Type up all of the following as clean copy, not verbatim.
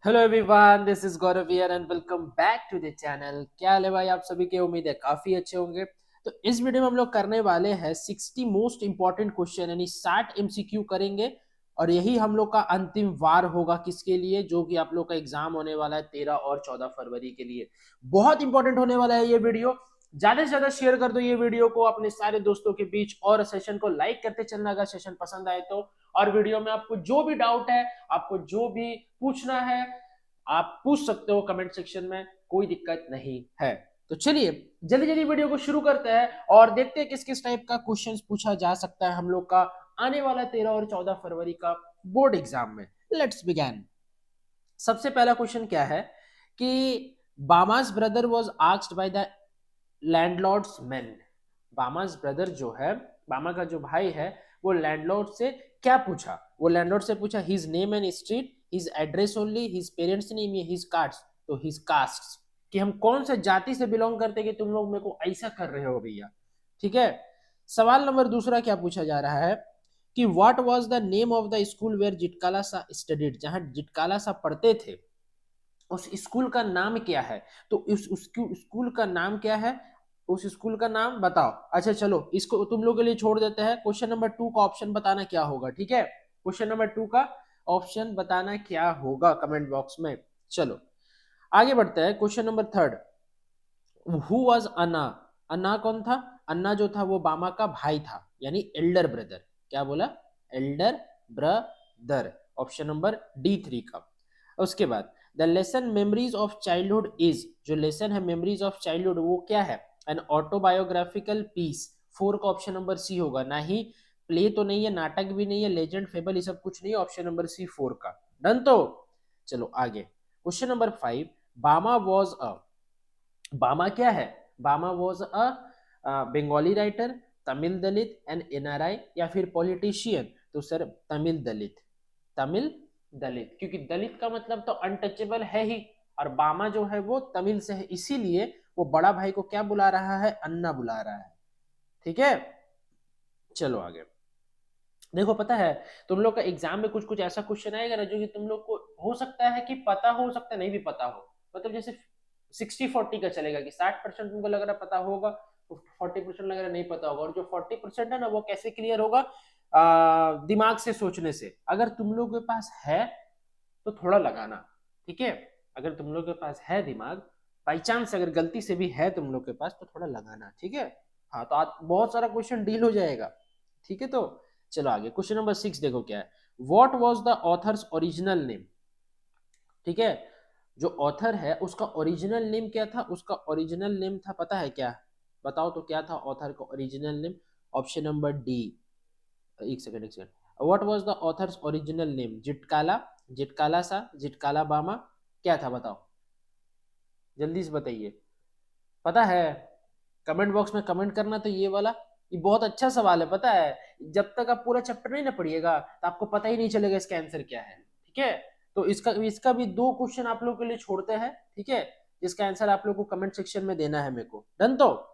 Hello everyone, this is Gaurav here and welcome back to the channel. क्या हाल है भाई? आप सभी के उम्मीद है काफी अच्छे होंगे। तो इस वीडियो में हम लोग करने वाले हैं 60 मोस्ट इंपॉर्टेंट क्वेश्चन यानी 60 एमसीक्यू करेंगे। और यही हम लोग का अंतिम वार होगा किसके लिए, जो कि आप लोग का एग्जाम होने वाला है 13 और 14 फरवरी के लिए। बहुत इंपॉर्टेंट होने वाला है ये वीडियो। ज्यादा से ज्यादा शेयर कर दो ये वीडियो को अपने सारे दोस्तों के बीच, और सेशन को लाइक करते चलना अगर सेशन पसंद आए तो। और वीडियो में आपको जो भी डाउट है, आपको जो भी पूछना है, आप पूछ सकते हो कमेंट सेक्शन में, कोई दिक्कत नहीं है। तो चलिए जल्दी जल्दी वीडियो को शुरू करते हैं और देखते हैं किस किस टाइप का क्वेश्चंस पूछा जा सकता है हम लोग का आने वाला 13 और 14 फरवरी का बोर्ड एग्जाम में। Let's begin. सबसे पहला क्वेश्चन क्या है कि Bahamas brother was asked by the landlords man. Bahamas brother जो है, बामा का जो भाई है, वो लैंडलॉर्ड से क्या पूछा? वो लैंडलॉर्ड से पूछा his name and street, his address only, his parents name या हिज कास्ट। तो हिज कास्ट, कि हम कौन सा जाति से बिलोंग करते कि तुम लोग मेरे को ऐसा कर रहे हो भैया। ठीक है। सवाल नंबर दूसरा क्या पूछा जा रहा है कि what was the name of the school where Zitkala Sa studied. जहां जिटकाला सा पढ़ते थे उस स्कूल का नाम क्या है? तो उस स्कूल का नाम क्या है? उस स्कूल का नाम बताओ। अच्छा चलो, इसको तुम लोग के लिए छोड़ देते हैं। क्वेश्चन नंबर 2 का ऑप्शन बताना क्या होगा। ठीक है, क्वेश्चन नंबर 2 का ऑप्शन बताना क्या होगा कमेंट बॉक्स में। चलो आगे बढ़ते हैं। क्वेश्चन नंबर 3, हु वाज अन्ना। अन्ना कौन था? अन्ना जो था वो बामा का भाई था, यानी एल्डर ब्रदर। क्या बोला? Elder brother. Option number D3 का। उसके बाद the lesson memories of childhood is, जो लेसन है मेमोरीज ऑफ चाइल्डहुड वो क्या है? N autobiographical piece. 4 का ऑप्शन नंबर सी होगा। ना ही प्ले तो नहीं है, नाटक भी नहीं है, लेजेंड फेबल ये सब कुछ नहीं है। ऑप्शन नंबर सी 4 का। डन। तो चलो आगे। क्वेश्चन नंबर 5, बामा वॉज अ। बामा क्या है? बामा was a Bengali writer, Tamil Dalit and NRI, या फिर पॉलिटिशियन। तो सर तमिल दलित। तमिल दलित, क्योंकि दलित का मतलब तो अनटचेबल है ही, और बामा जो है वो तमिल से है, इसीलिए वो बड़ा भाई को क्या बुला रहा है? अन्ना बुला रहा है। ठीक है, चलो आगे। देखो पता है, तुम लोग का एग्जाम में कुछ कुछ ऐसा क्वेश्चन आएगा ना जो कि तुम लोग को हो सकता है कि पता हो सकता है नहीं भी पता हो। मतलब जैसे 60-40 का चलेगा कि 60% तुमको लग रहा है पता होगा, तो 40% लग रहा है नहीं पता होगा। और जो 40% है ना वो कैसे क्लियर होगा? दिमाग से सोचने से। अगर तुम लोग के पास है तो थोड़ा लगाना। ठीक है, अगर तुम लोग के पास है दिमाग, बाई चांस अगर गलती से भी है तुम लोग के पास, तो थोड़ा लगाना। ठीक है। हाँ, तो आज बहुत सारा क्वेश्चन डील हो जाएगा। ठीक है, तो चलो आगे। क्वेश्चन नंबर 6 देखो क्या है। What was the author's original name. ठीक है, जो ऑथर है उसका ओरिजिनल नेम क्या था? उसका ओरिजिनल नेम था, पता है क्या? बताओ तो क्या था ऑथर का original name? Option number D. एक सेकंड एक second. What was the author's original name? Zitkala, Zitkala Sa, Zitkala बामा, क्या था बताओ? जल्दी से बताइए। पता है? कमेंट बॉक्स में कमेंट करना। तो ये वाला, ये बहुत अच्छा सवाल है पता है। जब तक आप पूरा चैप्टर नहीं ना पढ़िएगा तो आपको पता ही नहीं चलेगा इसका आंसर क्या है। ठीक है, तो इसका इसका भी 2 क्वेश्चन आप लोग के लिए छोड़ते हैं। ठीक है, जिसका आंसर आप लोग को कमेंट सेक्शन में देना है मेरे को। डन। तो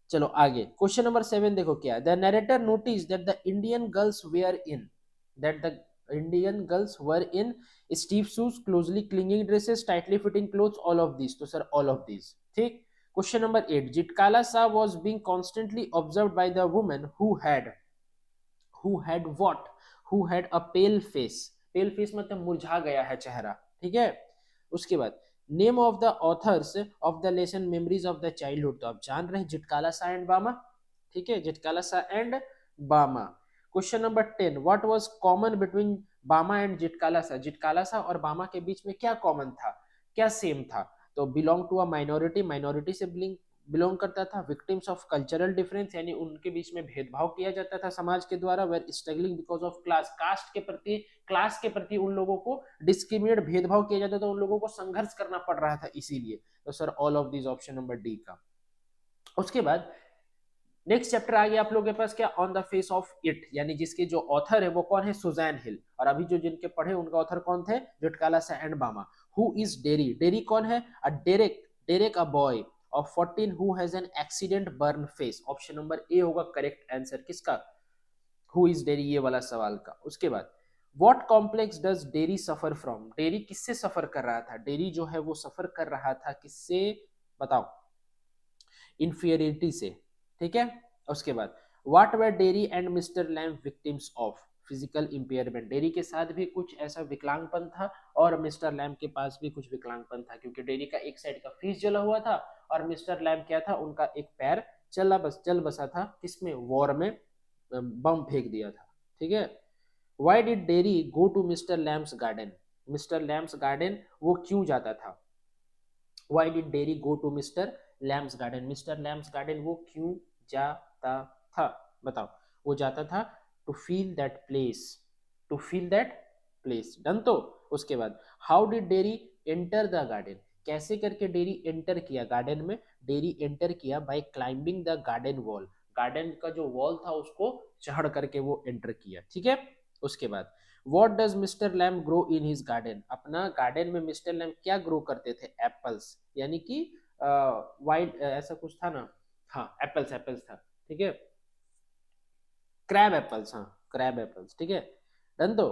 चलो आगे। क्वेश्चन नंबर 7 देखो क्या है। The narrator notice that the Indian girls were in, that the Indian girls were in stiff shoes, closely clinging dresses, tightly fitting clothes, all of this. तो सर ऑल ऑफ दिस। ठीक। Question number 8, Zitkala Sa was being constantly observed by the woman who had what? Who had a pale face. pale face मतलब मुरझा गया है चेहरा। ठीक है, उसके बाद name of the author's of the lesson memories of the childhood. तो आप जान रहे हैं जिटकाला सा एंड बामा। ठीक है, जिटकाला सा एंड बामा। Question number 10, what was common between बामा एंड जिटकाला सा। जिटकाला सा और बामा के बीच में क्या कॉमन था, क्या सेम था? तो belong to a minority, minority से बिलोंग करता था। विक्टिम्स ऑफ कल्चरल डिफरेंस, यानी उनके बीच में भेदभाव किया जाता था समाज के द्वारा। Were struggling because of class, caste के प्रति, क्लास के प्रति उन लोगों को डिस्क्रिमिनेट, भेदभाव किया जाता था, उन लोगों को संघर्ष करना पड़ रहा था इसीलिए। तो sir all of this, option number D का। उसके बाद नेक्स्ट चैप्टर आ गया आप लोगों के पास क्या? On the face of it, यानी जिसके जो ऑथर है वो कौन है? सुजैन हिल। और अभी जो जिनके पढ़े उनका ऑथर कौन थे? जुटकाला सा एंड बामा। Who is dairy? डेरी कौन है? A Derek, Derek a boy of 14 who has an accident burn face. Option number A होगा करेक्ट आंसर किसका? हु इज डेरी, ये वाला सवाल का। उसके बाद what complex does Derry suffer from, Derry किससे सफर कर रहा था, डेरी जो है वो सफर कर रहा था किससे, बताओ, इंफीरियरिटी से, ठीक है। उसके बाद what were dairy and mister lamp victims of, physical impairment, dairy के साथ भी कुछ ऐसा विकलांगपन था और मिस्टर लैम्प के पास भी कुछ विकलांगपन था, क्योंकि डेरी का एक साइड का फीस जला हुआ था और मिस्टर लैम्प क्या था, उनका एक पैर चल बसा था, किसमें, वॉर में बम फेंक दिया था, ठीक है। Why did Derry go to mister Lamb's garden, mister Lamb's garden वो क्यों जाता था, why did Derry go to mister Lamb's garden, mister Lamb's garden वो क्यों जाता था, बताओ, वो जाता था to feel that place, to feel that place, done. तो उसके बाद how did Derry enter the garden, कैसे करके डेरी एंटर किया गार्डन में, डेरी एंटर किया by climbing the garden wall, garden का जो वॉल था उसको चढ़ करके वो एंटर किया, ठीक है। उसके बाद what does mister lamp grow in his garden, अपना गार्डन में मिस्टर लैम्प क्या ग्रो करते थे, एप्पल्स, यानी कि वाइट ऐसा कुछ था ना, हाँ एप्पल्स, एप्पल्स था, ठीक है, क्रैब एप्पल्स, हाँ क्रैब एप्पल्स, ठीक है, डन। तो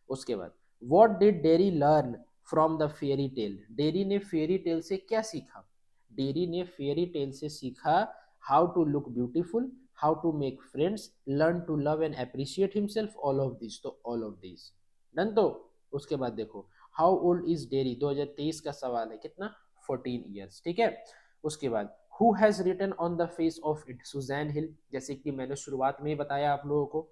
उसके बाद what did Derry learn from the fairy tale, Derry ने फेयरी टेल से क्या सीखा, डेरी ने फेयरी टेल से सीखा how to look beautiful, how to make friends, learn to love and appreciate himself, all of this, तो all of this, done. तो उसके बाद देखो हाउ ओल्ड इज डेरी, 2023 का सवाल है, कितना, 14 ईयर्स, ठीक है। उसके बाद who has written on the face of it, Susan Hill, जैसे कि मैंने शुरुआत में ही बताया आप लोगों को।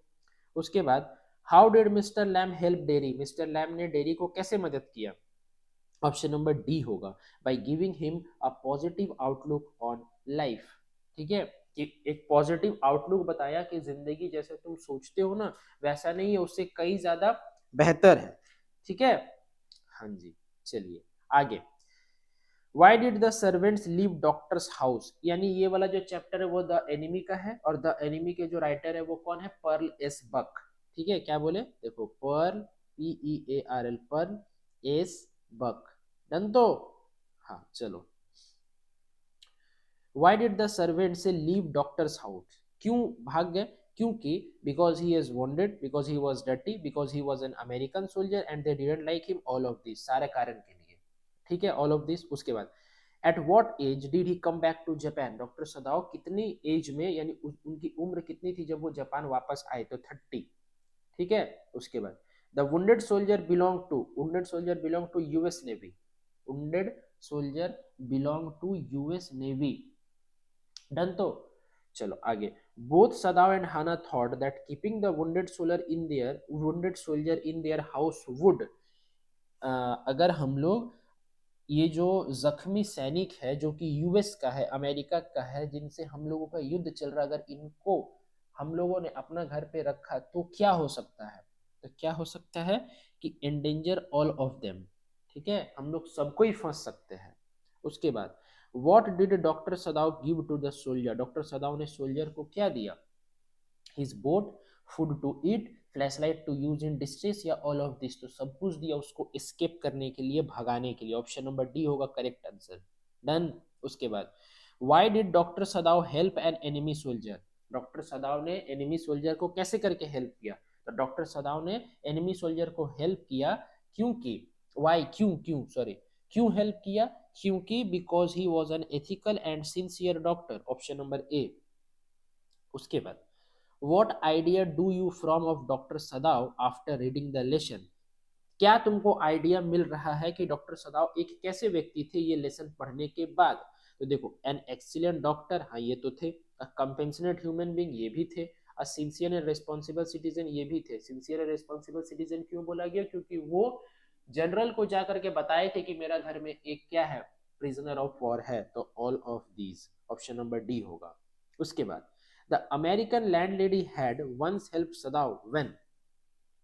उसके बाद how did mister Lamb help Derry, mister Lamb ने डेरी को कैसे मदद किया, ऑप्शन नंबर डी होगा, by giving him a positive outlook on life, ठीक है, कि एक पॉजिटिव आउटलुक बताया कि जिंदगी जैसे तुम सोचते हो ना वैसा नहीं है, उससे कई ज्यादा बेहतर है, ठीक है। हाँ जी, चलिए आगे। Y did the servants leave doctor's house, यानी ये वाला जो चैप्टर है वो द एनिमी का है, और द एनिमी के जो राइटर है वो कौन है, पर्ल एस बक, ठीक है, क्या बोले, देखो Pearl, PEARL, Pearl S Buck, done. तो हाँ चलो, why did the servants leave doctor's house, क्यों भाग गए, क्योंकि because he is wounded, because he was dirty, because he was an American soldier and they didn't like him, all of this, सारे कारण के लिए, ठीक है, ऑल ऑफ दिस। उसके बाद at what age did he come back to Japan, doctor Sadao कितनी age में, यानी उनकी उम्र कितनी थी जब वो जापान वापस आए, तो 30, ठीक है। उसके बाद the wounded soldier belong to, wounded soldier belong to US navy, wounded soldier belong to US navy, done. तो चलो आगे, both Sadao and Hana thought that keeping the wounded soldier in their house would, अगर हम लोग ये जो जख्मी सैनिक है जो कि यूएस का है, अमेरिका का है, जिनसे हम लोगों का युद्ध चल रहा, अगर इनको हम लोगों ने अपना घर पे रखा तो क्या हो सकता है, तो क्या हो सकता है कि एंडेंजर ऑल ऑफ देम, ठीक है, हम लोग सबको ही फंस सकते हैं। उसके बाद what did doctor Sadao give to the soldier, doctor Sadao ने सोल्जर को क्या दिया, his boat, food to eat, flashlight to use in distress, या ऑल ऑफ दिस, तो सब कुछ दिया उसको एस्केप करने के लिए, भगाने के लिए, ऑप्शन नंबर डी होगा करेक्ट आंसर, डन। उसके बाद why did doctor सदाव help an enemy soldier, doctor Sadao ने एनिमी सोल्जर को कैसे करके हेल्प किया, तो डॉक्टर सदाव ने एनिमी सोल्जर को हेल्प किया क्योंकि, वाई, क्यों क्यों सॉरी, क्यों हेल्प किया, क्योंकि because he was an ethical and sincere doctor, option number ए। उसके बाद what idea do you from of doctor सदाव after reading the lesson, क्या तुमको आइडिया मिल रहा है कि डॉक्टर सदाव एक कैसे व्यक्ति थे ये लेसन पढ़ने के बाद, तो देखो एन एक्सीलेंट डॉक्टर, हाँ ये तो थे, अ कंपेंशनेट ह्यूमन बींग ये भी थे, अ सिंसियर एंड रेस्पॉन्सिबल सिटीजन ये भी थे, सिंसियर एंड रेस्पॉन्सिबल सिटीजन क्यों बोला गया, क्योंकि वो जनरल को जाकर के बताए थे कि मेरा घर में एक क्या है, प्रिजनर ऑफ वॉर है, तो all of these, option number D होगा। उसके बाद the American landlady had once help Sadao when,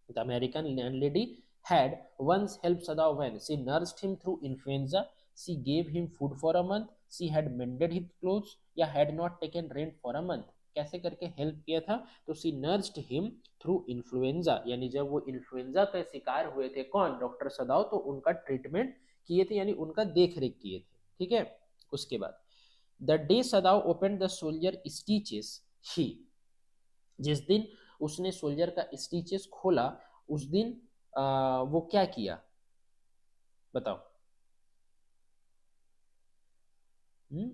the American landlady had once helped Sadao when she nursed him through influenza, she gave him food for a month, she had mended his clothes या had not taken rent for a month, कैसे करके help किया था, तो सी nursed him through influenza, यानी जब वो influenza का शिकार हुए थे कौन, डॉक्टर सदाव, तो उनका ट्रीटमेंट किए थे, यानी उनका देख रेख किए थे, ठीक है। उसके बाद the day Sadao open the soldier stitches he, जिस दिन उसने सोल्जर का स्टीचेस खोला उस दिन वो क्या किया, बताओ। हम्म,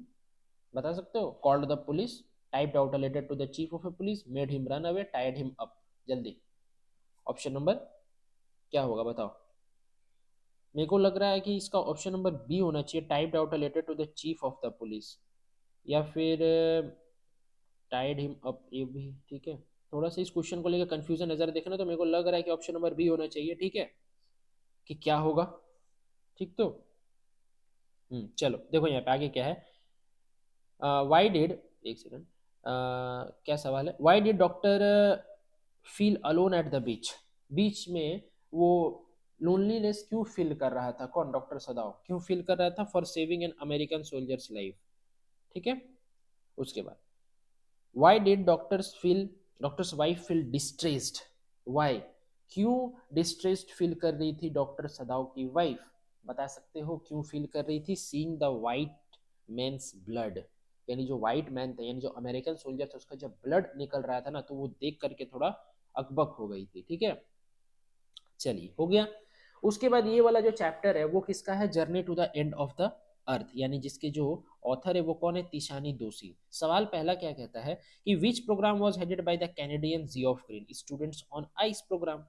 बता सकते हो? Called the police, typed out a letter to the chief of a police, made him run away, tied him up. जल्दी, ऑप्शन नंबर क्या होगा बताओ। मेरे को लग रहा है कि इसका ऑप्शन नंबर बी होना चाहिए, typed out a letter to the chief of the police, या फिर टाइड हिम अप, ये भी ठीक है। थोड़ा सा इस क्वेश्चन को लेकर कंफ्यूजन नजर देखना, तो मेरे को लग रहा है कि ऑप्शन नंबर बी होना चाहिए, ठीक है, कि क्या होगा। ठीक तो चलो देखो यहाँ पे आगे क्या है। वाई डिड, एक सेकंड, क्या सवाल है, why did doctor feel alone at the beach, बीच में वो लोनलीनेस क्यों फील कर रहा था, कौन, डॉक्टर सदाव क्यों फील कर रहा था, for saving an American soldier's life, ठीक है। उसके बाद why did doctor's feel, doctor's wife feel distressed, why, क्यों डिस्ट्रेस्ड फील कर रही थी डॉक्टर सदाव की वाइफ, बता सकते हो क्यों फील कर रही थी, seeing the white man's blood, यानी जो वाइट मैन था, यानी जो अमेरिकन सोल्जर था, उसका जब ब्लड निकल रहा था ना, तो वो देख करके थोड़ा अकबक हो गई थी, ठीक है। चलिए हो गया। उसके बाद ये वाला जो चैप्टर है वो किसका है, journey to the end of the earth, यानी जिसके जो ऑथर है वो कौन है, तिशानी दोषी। सवाल पहला क्या कहता है कि which program was headed by the Canadian Geoff Green students on ice program,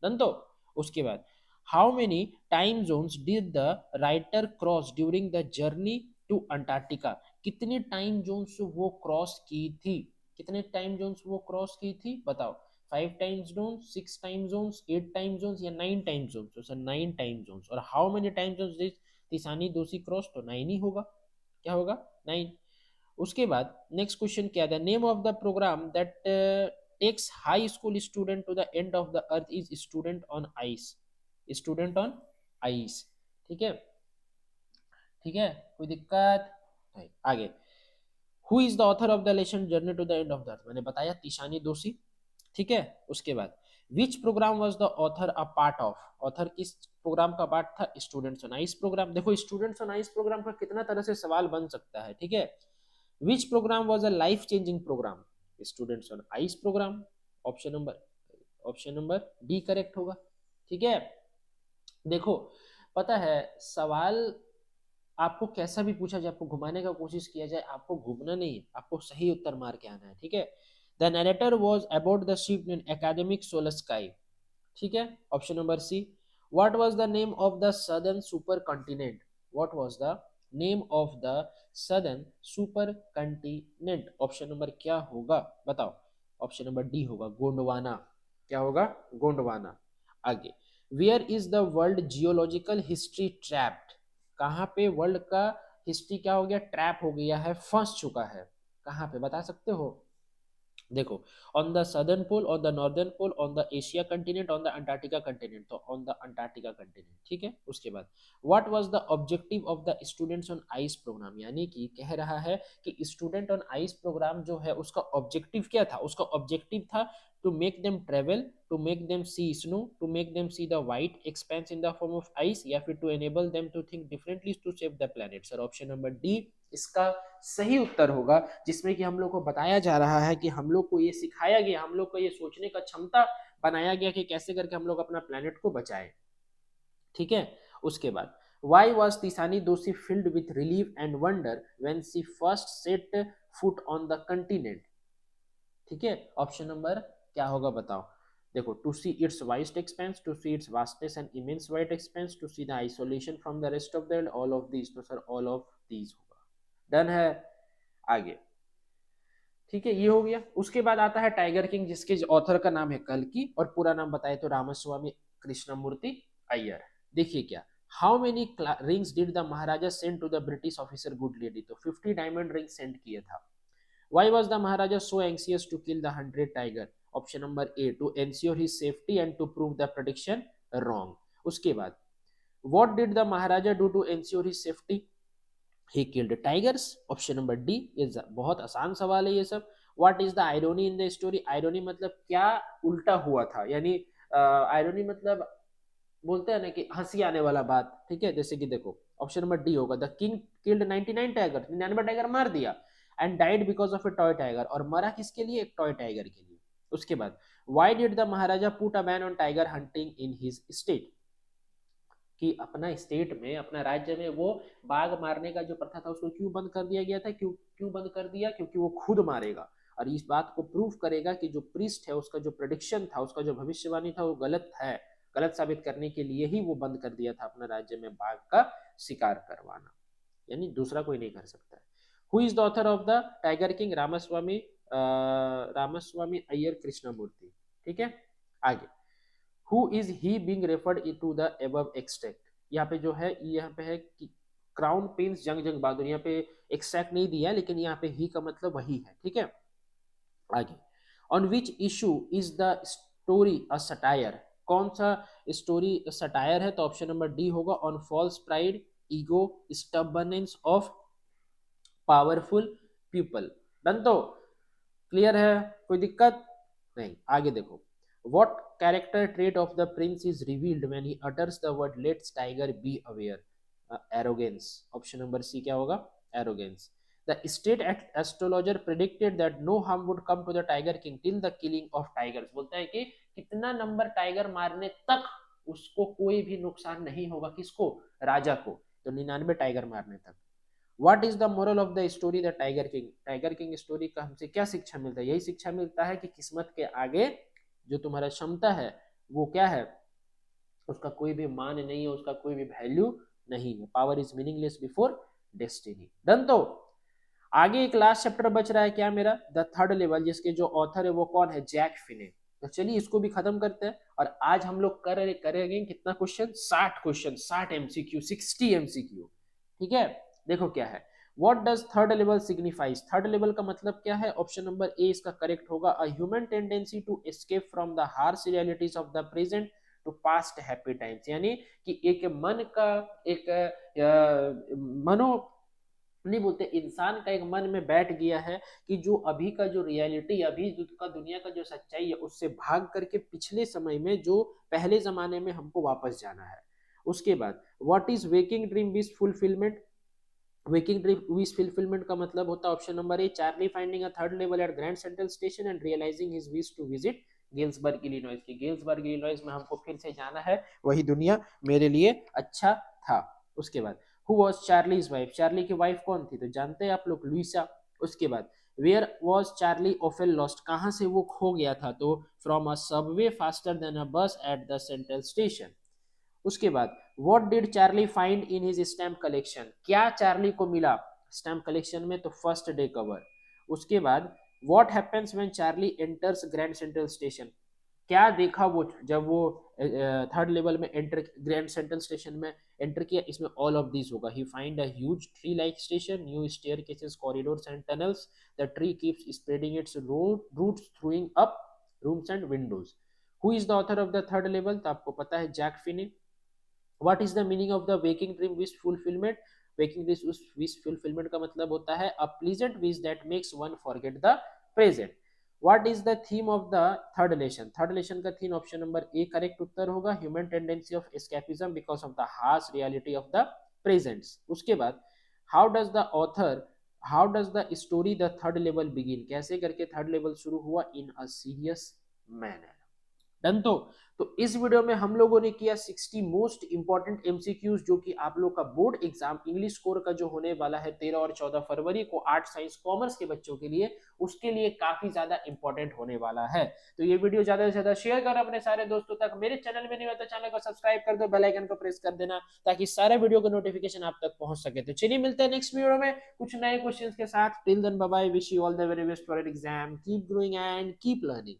done तो। उसके बाद how many time zones did the writer cross during the journey to Antarctica, कितने टाइम जोन्स वो क्रॉस की थी, कितने टाइम जोन्स वो cross की थी बताओ। 5 time zone, 6 time zones, 8 time zones, या 9 टाइम जोन्स, तो सर 9 टाइम जोन्स। और how many time zones did Tishani Doshi cross, तो 9 ही होगा, क्या होगा, 9। उसके बाद नेक्स्ट क्वेश्चन क्या है, name of the program that takes high school student to the end of the earth is student on ice, student on ice, ठीक है, ठीक है, कोई दिक्कत नहीं। आगे, who is the author of the lesson journey to the end of the earth, मैंने बताया तिशानी दोषी, ठीक है। उसके बाद which program was the author a part of, author किस प्रोग्राम का पार्ट था, स्टूडेंट्स ऑन आइस प्रोग्राम। देखो स्टूडेंट्स ऑन आइस प्रोग्राम का कितना तरह से सवाल बन सकता है, ठीक है। Which program was a life changing program, students on ice program, option number, option number D correct होगा, ठीक है। देखो पता है सवाल आपको कैसा भी पूछा जाए, आपको घुमाने का कोशिश किया जाए, आपको घूमना नहीं है, आपको सही उत्तर मार के आना है, ठीक है। The narrator was about the ship in academic solar sky, ठीक है, option number C. What was the name of the southern super continent, what was the name of the southern super continent, option number क्या होगा बताओ। Option number D होगा गोंडवाना, क्या होगा, गोंडवाना। आगे, where is the world geological history trapped, कहाँ पे world का हिस्ट्री क्या हो गया, ट्रैप हो गया है, फंस चुका है, कहाँ पे बता सकते हो। देखो, on the southern pole, on the northern pole, on the Asia continent, on the Antarctica continent, तो ऑन द अंटार्कटिका कंटिनेंट, ठीक है। उसके बाद what was the objective of the students on ice program, यानी कि कह रहा है कि स्टूडेंट ऑन आइस प्रोग्राम जो है उसका ऑब्जेक्टिव क्या था, उसका ऑब्जेक्टिव था to make them travel, to make them see snow, to make them see the white expanse in the form of ice, या फिर to enable them to think differently to save the planet. Sir option number D इसका सही उत्तर होगा, जिसमें कि हम लोग को बताया जा रहा है कि हम लोग को ये सिखाया गया, हम लोग को ये सोचने का क्षमता बनाया गया कि कैसे करके हम लोग अपना प्लेनेट को बचाएं, ठीक है। उसके बाद why was Tisani Doshi filled with relief and wonder when she first set foot on the continent, ठीक है। ऑप्शन नंबर क्या होगा बताओ। देखो, to see its vast expanse, to see its vastness and immense wide expanse, to see the isolation from the rest of the world, all of these, तो sir all of these होगा, done है। आगे, ठीक है, ये हो गया। उसके बाद आता है टाइगर किंग, जिसके ऑथर का नाम है कल्कि और पूरा नाम बताए तो रामास्वामी कृष्णमूर्ति अय्यर। देखिए क्या, how many rings did the maharaja send to the British officer good lady, तो 50 डायमंड रिंग सेंड किए था। Why was the maharaja so anxious to kill the 100 tiger, option number A, to ensure his safety and to prove the prediction wrong. उसके बाद what did the maharaja do to ensure his safety, he killed tigers, option number D. ये बहुत आसान सवाल है ये सब। What is the irony in the story, irony मतलब क्या उल्टा हुआ था, यानी आयरोनी मतलब बोलते हैं ना कि हंसी आने वाला बात, ठीक है। जैसे कि देखो ऑप्शन नंबर डी होगा, the king killed 99 tiger, 99 tiger मार दिया, and died because of A toy tiger, और मरा किसके लिए, एक टॉय टाइगर के लिए। उसके बाद why did the Maharaja put a ban on tiger hunting in his state, कि अपना स्टेट में, अपना राज्य में वो बाघ मारने का जो प्रथा था उसको क्यों बंद कर दिया गया था, क्यों क्यों बंद कर दिया, क्योंकि वो खुद मारेगा और इस बात को प्रूव करेगा कि जो प्रीस्ट है उसका जो प्रेडिक्शन था, उसका जो भविष्यवाणी था वो गलत है, गलत साबित करने के लिए ही वो बंद कर दिया था अपना राज्य में बाघ का शिकार करवाना, यानी दूसरा कोई नहीं कर सकता है। Who is the author of the tiger king, Ramaswamy Iyer Krishnamurthy, ठीक है। आगे, who is he being referred to the above extract, यहाँ पे जो है, यहाँ पे है कि क्राउन प्रिंस जंग बहादुर, यहाँ पे एक्सट्रैक्ट नहीं दिया लेकिन यहाँ पे ही का मतलब वही है, ठीक है। आगे, on which issue is the story a satire, कौन सा स्टोरी सटायर है, तो ऑप्शन नंबर डी होगा, on false pride, ego, stubbornness of powerful people. Done, तो क्लियर है, कोई दिक्कत नहीं। आगे देखो, what character trait of the prince is revealed when he utters the word let's tiger be aware, arrogance, option number C क्या होगा, arrogance. The state astrologer predicted that no harm would come to the tiger king till the killing of tigers, बोलता है कि कितना number tiger मारने तक उसको कोई भी नुकसान नहीं होगा, किसको, राजा को, तो 99 टाइगर मारने तक। What is the moral of the story the tiger king, tiger king story का हमसे क्या शिक्षा मिलता है, यही शिक्षा मिलता है कि किस्मत के आगे जो तुम्हारा क्षमता है वो क्या है, उसका कोई भी मान नहीं है, उसका कोई भी वैल्यू नहीं है, power is meaningless before destiny. Done, तो आगे एक लास्ट चैप्टर बच रहा है क्या मेरा, द थर्ड लेवल, जिसके जो ऑथर है वो कौन है, जैक फिने। तो चलिए इसको भी खत्म करते हैं, और आज हम लोग करेंगे कितना क्वेश्चन, 60 क्वेश्चन, 60 एमसीक्यू, 60 एमसीक्यू, ठीक है। देखो क्या है, what does third level signifies, third level का मतलब क्या है, ऑप्शन नंबर ए इसका करेक्ट होगा, a human tendency to escape from the harsh realities of the present to past happy times, यानी कि एक मन का, एक मनो, नहीं बोलते, इंसान का एक मन में बैठ गया है कि जो अभी का जो रियलिटी, अभी का दुनिया का जो सच्चाई है उससे भाग करके पिछले समय में, जो पहले जमाने में हमको वापस जाना है। उसके बाद, what is waking dream wish fulfilment, waking dream wish fulfilment का मतलब होता है option number A, Charlie finding a third level at Grand Central Station and realising his wish to visit Galesburg Illinois, की गेल्सबर्ग इलिनॉइस में हमको फिर से जाना है, वही दुनिया मेरे लिए अच्छा था। उसके बाद, who was Charlie's wife, Charlie की वाइफ कौन थी, तो जानते हैं आप लोग, लुइसा। उसके बाद, वेयर वॉज चार्ली ओफेल लॉस्ट, कहाँ से वो खो गया था, तो from a subway faster than a bus at the central station. उसके बाद, what did Charley find in his stamp collection, क्या चार्ली को मिला स्टैम्प कलेक्शन में, तो फर्स्ट डे कवर। उसके बाद, what happens when Charley enters Grand Central Station, क्या देखा वो जब वो थर्ड लेवल में एंटर, ग्रैंड सेंट्रल स्टेशन में एंटर किया, इसमें ऑल ऑफ दिस होगा, he find a huge tree like station, new staircases, corridors and tunnels, the tree keeps spreading its roots throwing up rooms and windows. Who is the author of the third level, तो आपको पता है, Jack Finney. What is the meaning of the waking dream wish fulfilment, waking wish fulfilment का मतलब होता है a pleasant wish that makes one forget the present. What is the theme of the third lesson, third lesson का theme option number A correct उत्तर होगा, human tendency of escapism because of the harsh reality of the presents. उसके बाद, how does the author, how does the story the third level begin, कैसे करके third level शुरू हुआ, इन a serious manner. Done, तो इस वीडियो में हम लोगों ने किया 60 मोस्ट इंपॉर्टेंट एमसीक्यूज, जो कि आप लोग का बोर्ड एग्जाम इंग्लिश कोर का जो होने वाला है 13 और 14 फरवरी को, आर्ट साइंस कॉमर्स के बच्चों के लिए, उसके लिए काफी ज्यादा इंपॉर्टेंट होने वाला है। तो ये वीडियो ज्यादा से ज्यादा शेयर कर अपने सारे दोस्तों तक, मेरे चैनल में नहीं होता चैनल को सब्सक्राइब कर दो, बेल आइकन को प्रेस कर देना, ताकि सारे वीडियो का नोटिफिकेशन आप तक पहुंच सके। तो चलिए मिलते हैं नेक्स्ट वीडियो में कुछ नए क्वेश्चंस के साथ, till then bye bye, wish you all the very best for exam, keep growing and keep learning.